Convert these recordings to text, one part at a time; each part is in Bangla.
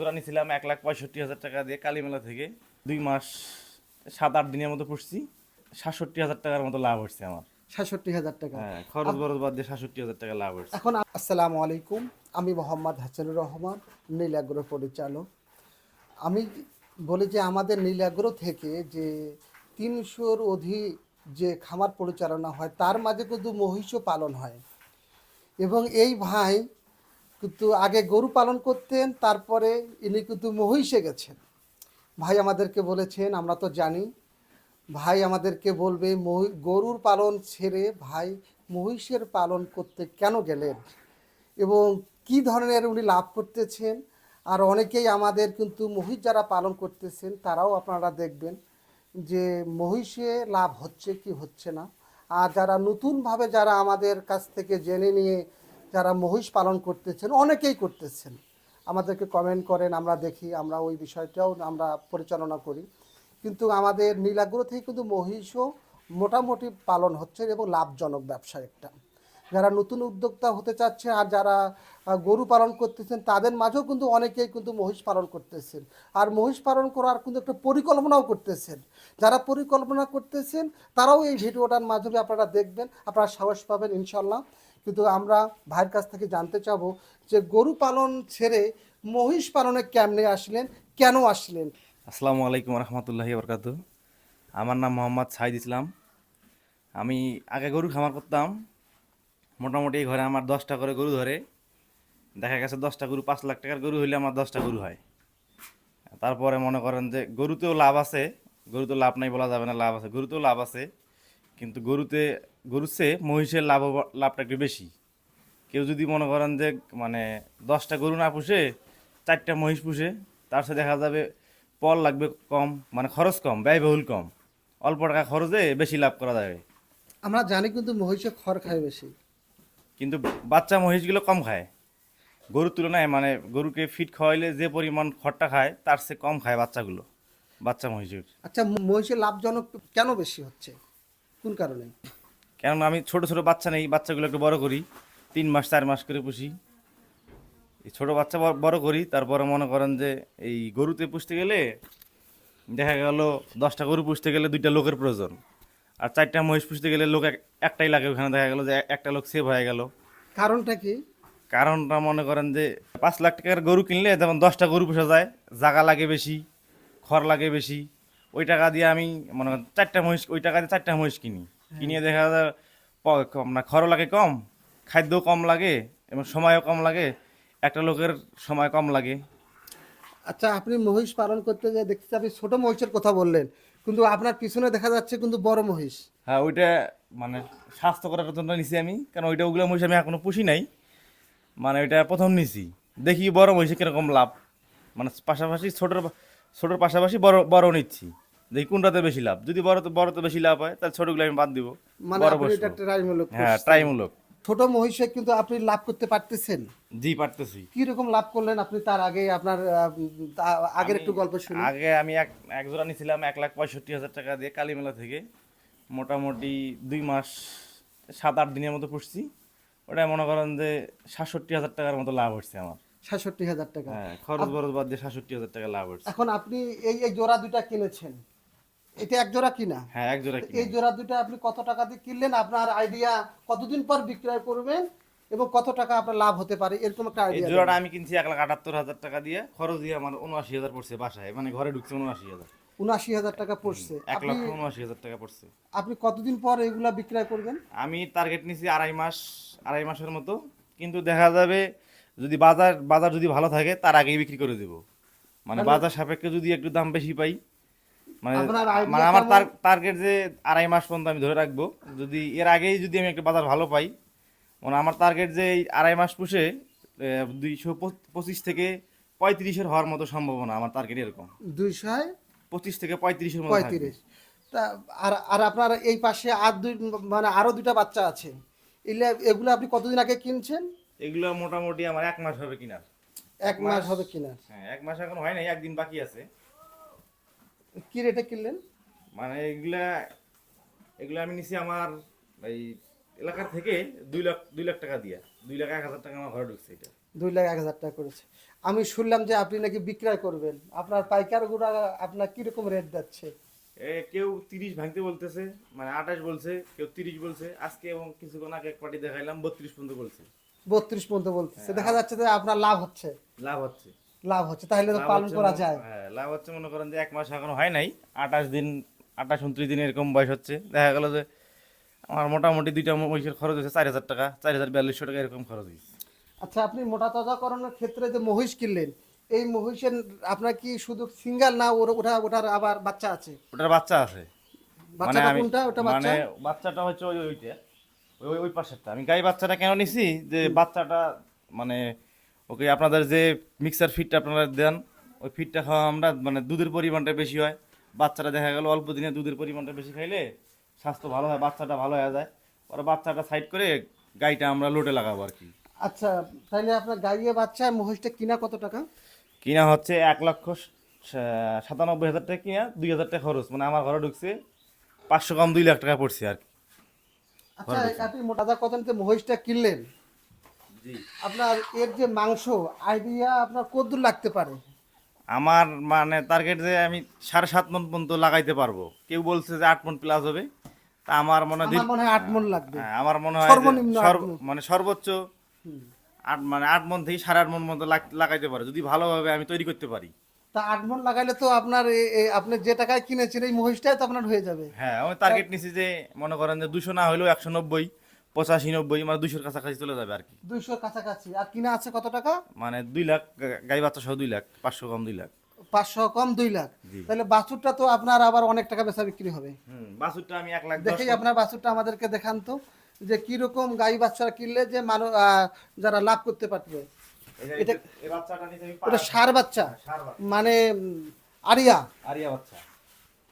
জোড়া নিয়েছিলাম 1,65,000 টাকা দিয়ে কালীমেলা থেকে। 2 মাস 7-8 দিনের মতো পুষছি। 67,000 টাকার মতো লাভ হচ্ছে আমার। ৬৭,০০০ টাকা। হ্যাঁ, খরচ বরচ বাদ দিয়ে 67,000 টাকা লাভ হচ্ছে। এখন আসসালামু আলাইকুম, আমি মোহাম্মদ হাসানুর রহমান, নীল অ্যাগ্রো পরিচালক। আমি বলি যে আমাদের নীল অ্যাগ্রো থেকে যে ৩০০-র অধিক যে খামার পরিচালনা হয় তার মাঝে কিন্তু মহিষও পালন হয়। এবং এই ভাই কিন্তু আগে গরু পালন করতেন, তারপরে ইনি কিন্তু মহিষে গেছেন। ভাই আমাদেরকে বলেছেন, আমরা তো জানি, ভাই আমাদেরকে বলবে গরুর পালন ছেড়ে ভাই মহিষের পালন করতে কেন গেলেন এবং কি ধরনের উনি লাভ করতেছেন। আর অনেকেই আমাদের কিন্তু মহিষ যারা পালন করতেছেন তারাও আপনারা দেখবেন যে মহিষে লাভ হচ্ছে কি হচ্ছে না। আর যারা নতুনভাবে যারা আমাদের কাছ থেকে জেনে নিয়ে যারা মহিষ পালন করতেছেন, অনেকেই করতেছেন, আমাদেরকে কমেন্ট করেন, আমরা দেখি, আমরা ওই বিষয়টাও আমরা পরিচালনা করি। কিন্তু আমাদের নীলাগ্রহ থেকে কিন্তু মহিষও মোটামুটি পালন হচ্ছে এবং লাভজনক ব্যবসা একটা। যারা নতুন উদ্যোক্তা হতে চাচ্ছে আর যারা গরু পালন করতেছেন তাদের মাঝেও কিন্তু অনেকেই কিন্তু মহিষ পালন করতেছেন। আর মহিষ পালন করার কিন্তু একটা পরিকল্পনাও করতেছেন। যারা পরিকল্পনা করতেছেন তারাও এই ভিডিওটার মাধ্যমে আপনারা দেখবেন, আপনারা সাহস পাবেন ইনশাল্লাহ। কিন্তু আমরা ভাইয়ের কাছ থেকে জানতে চাবো যে গরু পালন ছেড়ে মহিষ পালনে কেমনে আসলেন, কেন আসলেন? আসসালামু আলাইকুম রহমতুল্লাহি বরকাতু। আমার নাম মোহাম্মদ সাইদ ইসলাম। আমি আগে গরু খামার করতাম। মোটামুটি এই ঘরে আমার 10টা করে গরু ধরে। দেখা গেছে 10টা গরু 5 লাখ টাকার গরু হইলে আমার 10টা গরু হয়। তারপরে মনে করেন যে গরুতেও লাভ আছে। গরুতে লাভ নাই বলা যাবে না, লাভ আছে, গরুতেও লাভ আছে। কিন্তু গরুর চেয়ে মহিষের লাভটা একটু বেশি। কেউ যদি মনে করেন যে মানে 10টা গরু না পুষে 4টা মহিষ পুষে, তার সাথে দেখা যাবে পল লাগবে কম, মানে খরচ কম, ব্যয়বহুল কম, অল্প টাকা খরচে বেশি লাভ করা যাবে। আমরা জানি কিন্তু মহিষে খড় খায় বেশি। কিন্তু বাচ্চা মহিষগুলো কম খায় গরুর তুলনায়। মানে গরুকে ফিট খাওয়াইলে যে পরিমাণ খড়টা খায় তার চেয়ে কম খায় বাচ্চাগুলো, বাচ্চা মহিষের। আচ্ছা, মহিষের লাভজনক কেন বেশি হচ্ছে, কোন কারণে? কেননা আমি ছোট ছোট বাচ্চা নেই, বাচ্চাগুলো একটু বড় করি, 3 মাস 4 মাস করে পুষি। এই ছোট বাচ্চা বড় করি, তারপরে মনে করেন যে এই গরুতে পুষতে গেলে দেখা গেল 10টা গরু পুষতে গেলে 2টা লোকের প্রয়োজন। আর 4টা মহিষ পুষতে গেলে লোক একটাই লাগে, ওখানে দেখা গেল যে একটা লোক সেভ হয়ে গেল। কারণটা কি? কারণটা মনে করেন যে 5 লাখ টাকার গরু কিনলে যেমন 10টা গরু পোষা যায়, জায়গা লাগে বেশি, খড় লাগে বেশি। ওই টাকা দিয়ে আমি মনে করেন 4টা মহিষ, ওই টাকা দিয়ে 4টা মহিষ কিনি। কিনিয়ে দেখা যায় না, খড়ও লাগে কম, খাদ্যও কম লাগে এবং সময়ও কম লাগে, একটা লোকের সময় কম লাগে। আচ্ছা, আপনি মহিষ পালন করতে গিয়ে দেখতে আপনি ছোট মহিষের কথা বললেন, কিন্তু আপনার পিছনে দেখা যাচ্ছে কিন্তু বড় মহিষ। হ্যাঁ, ওইটা মানে স্বাস্থ্য করার জন্য নিছি আমি, কারণ ওইটা ওগুলো মহিষ আমি এখনো পুষি নাই। মানে ওইটা প্রথম নিছি, দেখি বড় মহিষে কিরকম লাভ। মানে পাশাপাশি ছোটোর পাশাপাশি বড় বড় নিচ্ছি, দেখি কোনটাতে বেশি লাভ। যদি বড়তে বেশি লাভ হয় তাহলে ছোটোগুলো আমি বাদ দিব, মানে বড় আপনি বসবো। এটা ট্রাইমূলক হ্যাঁ, করছেন। ট্রাইমূলক। ছোট মহিষে কিন্তু আপনি লাভ করতে পারতেছেন। জি, পারতেছি। কি রকম লাভ করলেন আপনি, তার আগে আপনার আগের আমি একটু গল্প শুনি। আগে আমি এক জোড়া নিয়েছিলাম 1,65,000 টাকা দিয়ে কালীমেলা থেকে। মোটামুটি 2 মাস 7-8 দিনের মতো পুষছি। ওটা মনে করেন যে 67,000 টাকার মতো লাভ হচ্ছে আমার। ৬৭,০০০ টাকা। হ্যাঁ, খরচ বরচ বাদ দিয়ে 67,000 টাকা লাভ হচ্ছে। এখন আপনি এই এই জোড়া দুটা কিনেছেন, এটা এক জোড়া কিনা। হ্যাঁ, এক জোড়া তো কিনা। এই জোড়া দুটা আপনি কত টাকা দিয়ে কিনলেন, আপনার আইডিয়া কতদিন পর বিক্রয় করবেন এবং কত টাকা আপনার লাভ হতে পারে, এরকম একটা এই আইডিয়া দেন। জোড়াটা আমি কিনছি 1,78,000 টাকা দিয়ে, খরচ দিয়ে আমার 79,000 পড়ছে বাসায়, মানে ঘরে ঢুকছে 79,000। ৭৯,০০০ টাকা পড়ছে। এক আপনি লক্ষ 79,000 টাকা পড়ছে। আপনি কতদিন পর এগুলা বিক্রয় করবেন? আমি টার্গেট নিছি 2.5 মাস, 2.5 মাসের মতো। কিন্তু দেখা যাবে যদি বাজার বাজার যদি ভালো থাকে তার আগেই বিক্রি করে দেব। মানে মানে বাজার সাপেক্ষে যদি একটু দাম বেশি পাই, মানে আপনার মানে আইডিয়া আমার কেমন? টার্গেট যে 2.5 মাস পর্যন্ত আমি ধরে রাখবো। যদি এর আগেই যদি আমি একটা বাজার ভালো পাই, মানে আমার টার্গেট যে এই 2.5 মাস পুষে 225 থেকে 35-এর হওয়ার মতো সম্ভাবনা আমার টার্গেট এরকম। ২০০ 25 থেকে 35-এর মতো থাকবে। ৩৫। তা আর আর আপনার এই পাশে আর দুই, মানে আরো দুটা বাচ্চা আছে, এগুলো আপনি কতদিন আগে কিনছেন? এগুলো মোটামুটি আমার 1 মাস হবে কিনার। এক 1 মাস মাস হবে কিনা। হ্যাঁ, 1 মাস এখন হয় নাই, একদিন বাকি আছে। কি রেটে কিনলেন? মানে এগুলা এগুলো আমি নিছি আমার এই এলাকার থেকে 2 লাখ টাকা দিয়া, 2,01,000 টাকা আমার ঘরে ঢুকছে এটা। 2,01,000 টাকা করেছে। আমি শুনলাম যে আপনি নাকি বিক্রয় করবেন, আপনার পাইকারগুলো আপনার কিরকম রেট যাচ্ছে? কেউ 30 ভাঙতে বলতেছে, মানে 28 বলছে, কেউ 30 বলছে। আজকে এবং কিছুক্ষণ আগে এক পার্টি দেখাইলাম 32 পর্যন্ত বলছে। 32 পর্যন্ত বলতেছে, দেখা যাচ্ছে যে আপনার লাভ হচ্ছে। লাভ হচ্ছে। লাভ হচ্ছে, তাহলে তো লাভ পালন হচ্ছে করা যায়। হ্যাঁ, লাভ হচ্ছে। মনে করেন যে 1 মাস এখনো হয় নাই, 28 দিন, 28-29 দিন এরকম বয়স হচ্ছে। দেখা গেল যে আমার মোটামুটি দুইটা মহিষের খরচ হয়েছে 4,000 টাকা, 4,042 টাকা এরকম খরচ হয়েছে। আচ্ছা, আপনি মোটা তাজাকরণের ক্ষেত্রে যে মহিষ কিনলেন, এই মহিষের আপনার কি শুধু সিঙ্গেল না ওটার আবার বাচ্চা আছে? ওটার বাচ্চা আছে। মানে বাচ্চাটা আমি কোনটা, ওটা মানে বাচ্চা? বাচ্চাটা হচ্ছে ওইটা, ওই পাশেরটা। আমি গাই বাচ্চাটা কেন নিছি যে বাচ্চাটা মানে ওকে আপনাদের যে মিক্সার ফিডটা আপনারা দেন, ওই ফিডটা খাওয়া আমরা মানে দুধের পরিমাণটা বেশি হয়। বাচ্চাটা দেখা গেল অল্প দিনে দুধের পরিমাণটা বেশি খাইলে স্বাস্থ্য ভালো হয়, বাচ্চাটা ভালো হয়ে যায়। পরে বাচ্চাটা সাইড করে গাইটা আমরা লোটে লাগাবো আর কি। আচ্ছা, তাহলে আপনার গাইয়ে বাচ্চা মহিষটা কিনা কত টাকা? কিনা হচ্ছে 1,97,000 টাকা কিনা, 2,000 টাকা খরচ। মানে আমার ঘরে ঢুকছে 500 কম 2 লাখ টাকা পড়ছে আর কি। আচ্ছা, আপনি মোটা তাজাকরণ যে মহিষটা কিনলেন, জি। আপনার এর যে মাংস আইডিয়া আপনার কতদূর লাগতে পারে? আমার মানে টার্গেট যে আমি 7.5 মণ পর্যন্ত লাগাইতে পারবো। কেউ বলছে যে 8 মণ প্লাস হবে। তা আমার মনে হয় আমার মনে হয় 8 মণ লাগবে, হ্যাঁ, আমার মনে হয় যে সর্বনিম্ন 8 মণ। মানে সর্বোচ্চ 8 মণ থেকে 8.5 মণ মতো লাগাইতে পারে, যদি ভালোভাবে আমি তৈরি করতে পারি। তা 8 মণ লাগাইলে তো আপনার আপনি যে টাকায় কিনেছেন এই মহিষটাই তো আপনার হয়ে যাবে। হ্যাঁ, আমি টার্গেট নিছি যে মনে করেন যে 200 না হলেও 190, 85, 90, মানে 200-র কাছাকাছি চলে যাবে আর কি। 200 কাছাকাছি। আর কিনা আছে কত টাকা? মানে 2 লাখ, গাই বাচ্চা সহ 2 লাখ, 500 কম 2 লাখ। 500 কম 2 লাখ। জি। তাহলে বাছুরটা তো আপনার আবার অনেক টাকা বেচা বিক্রি হবে। বাছুরটা আমি 1,10,000। দেখেই আপনার বাছুরটা আমাদেরকে দেখান তো, যে কিরকম গাই বাচ্চা কিনলে যে মানুষ যারা লাভ করতে পারবে। এটা এই বাচ্চাটা নিতে আমি ওটা ষাঁড় বাচ্চা, ষাঁড় বাচ্চা। মানে আরিয়া, আরিয়া বাচ্চা।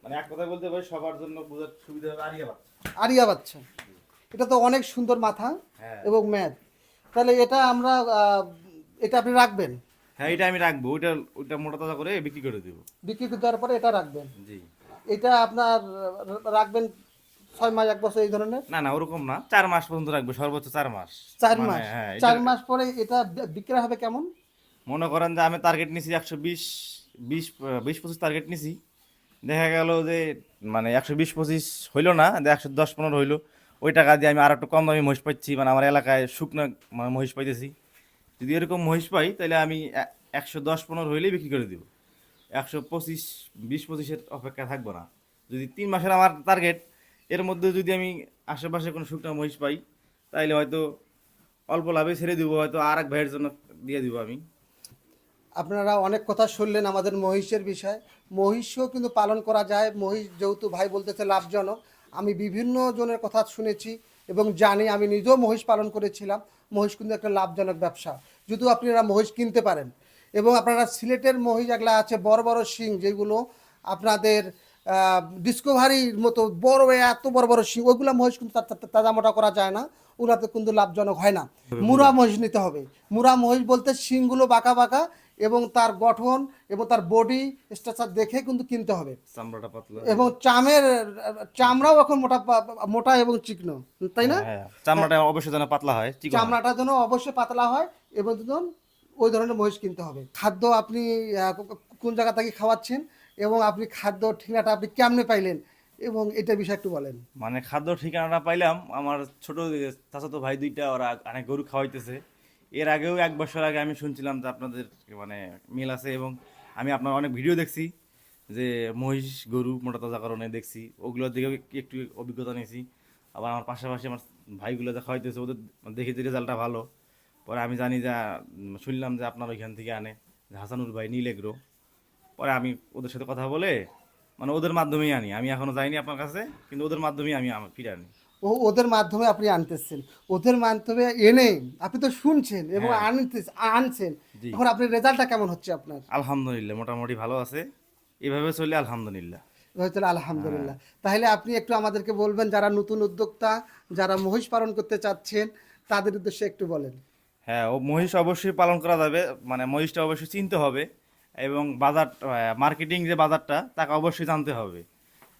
মানে এক কথায় বলতে পারি সবার জন্য বোঝার সুবিধা হবে আরিয়া বাচ্চা। আরিয়া বাচ্চা। এটা তো অনেক সুন্দর মাথা হ্যাঁ। এবং মেদ। তাহলে এটা আমরা এটা আপনি রাখবেন, হ্যাঁ, এটা আমি রাখবো। ওইটা মোটা তাজা করে বিক্রি করে দেবো। বিক্রি দেওয়ার পরে এটা রাখবেন। জি। এটা আপনার রাখবেন 6 মাস 1 বছর এই ধরনের? না না, ওরকম না, 4 মাস পর্যন্ত রাখবো, সর্বোচ্চ 4 মাস। 4 মানে মাস। হ্যাঁ, 4 মাস পরে এটা বিক্রি হবে কেমন? মনে করেন যে আমি টার্গেট নিছি 120, 20-25 টার্গেট নিছি। দেখা গেল যে মানে 120-25 হইলো না, 110-15 হইলো। ওই টাকা দিয়ে আমি আর একটু কম দামি মহিষ পাচ্ছি, মানে আমার এলাকায় শুকনো মানে মহিষ পাইতেছি। যদি এরকম মহিষ পাই তাহলে আমি 110-15 হইলেই বিক্রি করে দিব। 125, 20-25-এর অপেক্ষা থাকবো না। যদি 3 মাসের আমার টার্গেট, এর মধ্যে যদি আমি আশেপাশে কোনো শুকনো মহিষ পাই তাইলে হয়তো অল্প লাভে ছেড়ে দিব, হয়তো আর এক ভাইয়ের জন্য দিয়ে দিব আমি। আপনারা অনেক কথা শুনলেন আমাদের মহিষের বিষয়। মহিষও কিন্তু পালন করা যায়। মহিষ যেহেতু ভাই বলতেছে লাভজনক, আমি বিভিন্ন জনের কথা শুনেছি এবং জানি, আমি নিজেও মহিষ পালন করেছিলাম। মহিষ কিন্তু একটা লাভজনক ব্যবসা, যদি আপনারা মহিষ কিনতে পারেন। এবং আপনারা সিলেটের মহিষ এগুলা আছে বড় বড় শিং, যেগুলো আপনাদের ডিসকভারির মতো বড়, এত বড় বড় শিং, ওইগুলো মহিষ কিন্তু তাজা মোটা করা যায় না, ওগুলাতে কিন্তু লাভজনক হয় না। মুরা মহিষ নিতে হবে। মুরা মহিষ বলতে শিংগুলো বাঁকা বাঁকা এবং তার গঠন এবং তার বডি স্ট্রাকচার দেখে কিন্তু কিনতে হবে। চামড়াটা পাতলা। এবং চামড়াও এখন মোটা মোটা এবং চিকন, তাই না? হ্যাঁ, চামড়াটা অবশ্যই যেন পাতলা হয়, চিকন হয়। চামড়াটা যেন অবশ্যই পাতলা হয় এবং যেন ওই ধরনের মহিষ কিনতে হবে। খাদ্য আপনি কোন জায়গা থেকে খাওয়াচ্ছেন এবং আপনি খাদ্য ঠিকানাটা আপনি কেমনে পাইলেন এবং এটা বিষয়ে একটু বলেন। মানে খাদ্য ঠিকানাটা পাইলাম, আমার ছোট চাচাতো ভাই দুইটা, ওরা অনেক গরু খাওয়াইতেছে। এর আগেও 1 বছর আগে আমি শুনছিলাম যে আপনাদের মানে মিল আছে, এবং আমি আপনার অনেক ভিডিও দেখছি যে মহিষ গরু মোটা তাজাকরণে দেখছি, ওগুলোর দিকে একটু অভিজ্ঞতা নিয়েছি। আবার আমার পাশাপাশি আমার ভাইগুলো যা খাওয়াইতেছে ওদের দেখি যে রেজাল্টটা ভালো। পরে আমি জানি যে শুনলাম যে আপনার ওইখান থেকে আনে, যে হাসানুর ভাই নীল এগ্রো। পরে আমি ওদের সাথে কথা বলে মানে ওদের মাধ্যমেই আনি। আমি এখনো যাইনি আপনার কাছে, কিন্তু ওদের মাধ্যমেই আমি ফিরে আনি। ওদের মাধ্যমে আপনি আনতেছেন, ওদের মাধ্যমে এনে আপনি তো শুনছেন এবং হ্যাঁ। আনছেন। জি। এখন আপনার রেজাল্টটা কেমন হচ্ছে আপনার? আলহামদুলিল্লাহ, মোটামুটি ভালো আছে। এভাবে চলে আলহামদুলিল্লাহ। হয়েছে, আলহামদুলিল্লাহ। তাহলে আপনি একটু আমাদেরকে বলবেন, যারা নতুন উদ্যোক্তা, যারা মহিষ পালন করতে চাচ্ছেন, তাদের উদ্দেশ্যে একটু বলেন। হ্যাঁ, ও মহিষ অবশ্যই পালন করা যাবে। মানে মহিষটা অবশ্যই চিনতে হবে, এবং বাজার মার্কেটিং যে বাজারটা তাকে অবশ্যই জানতে হবে।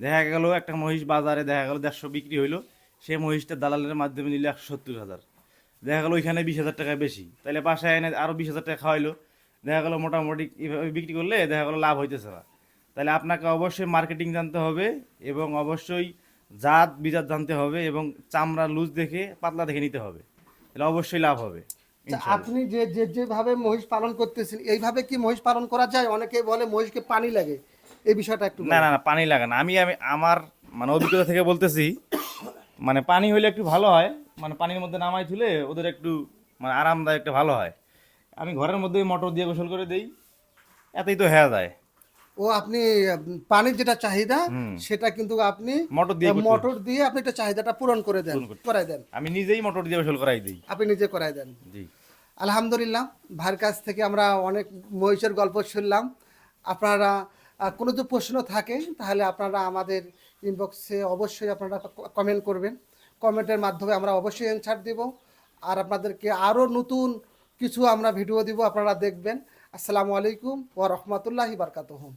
দেখা গেল একটা মহিষ বাজারে দেখা গেল 150 বিক্রি হইলো, সে মহিষটা দালালের মাধ্যমে নিলে 170,000। দেখা গেল ওইখানে 20,000 টাকা বেশি, তাহলে বাসায় এনে আরও 20,000 টাকা খাওয়াইলো, দেখা গেলো মোটামুটি এভাবে বিক্রি করলে দেখা গেলো লাভ হইতেছে না। তাহলে আপনাকে অবশ্যই মার্কেটিং জানতে হবে এবং অবশ্যই জাত বিজাত জানতে হবে এবং চামড়া লুজ দেখে পাতলা দেখে নিতে হবে, তাহলে অবশ্যই লাভ হবে আচ্ছা, ইনশাল্লাহ। আপনি যেভাবে মহিষ পালন করতেছেন এইভাবে কি মহিষ পালন করা যায়? অনেকে বলে মহিষকে পানি লাগে, এই বিষয়টা একটু না বলেন। না না, পানি লাগে না। আমি আমি আমার মানে অভিজ্ঞতা থেকে বলতেছি, মানে পানি হইলে একটু ভালো হয়, মানে পানির মধ্যে নামাই তুলে ওদের একটু মানে আরামদায়ক, একটা ভালো হয়। আমি ঘরের মধ্যে মোটর দিয়ে গোসল করে দেই, এতেই তো হয়ে যায়। ও আপনি পানির যেটা চাহিদা হুম। সেটা কিন্তু আপনি মোটর দিয়ে করতে মোটর দিয়ে আপনি এটা চাহিদাটা পূরণ করে দেন, পূরণ করতে। করাই দেন, আমি নিজেই মোটর দিয়ে গোসল করাই দিই। আপনি নিজে করাই দেন। জি। আলহামদুলিল্লাহ, ভাইয়ের কাছ থেকে আমরা অনেক মহিষের গল্প শুনলাম। আপনারা কোনো যদি প্রশ্ন থাকে তাহলে আপনারা আমাদের ইনবক্সে অবশ্যই আপনারা কমেন্ট করবেন। কমেন্টের মাধ্যমে আমরা অবশ্যই অ্যান্সার দিব। আর আপনাদেরকে আরও নতুন কিছু আমরা ভিডিও দিব, আপনারা দেখবেন। আসসালামু আলাইকুম ওয়া রাহমাতুল্লাহি বারাকাতুহু।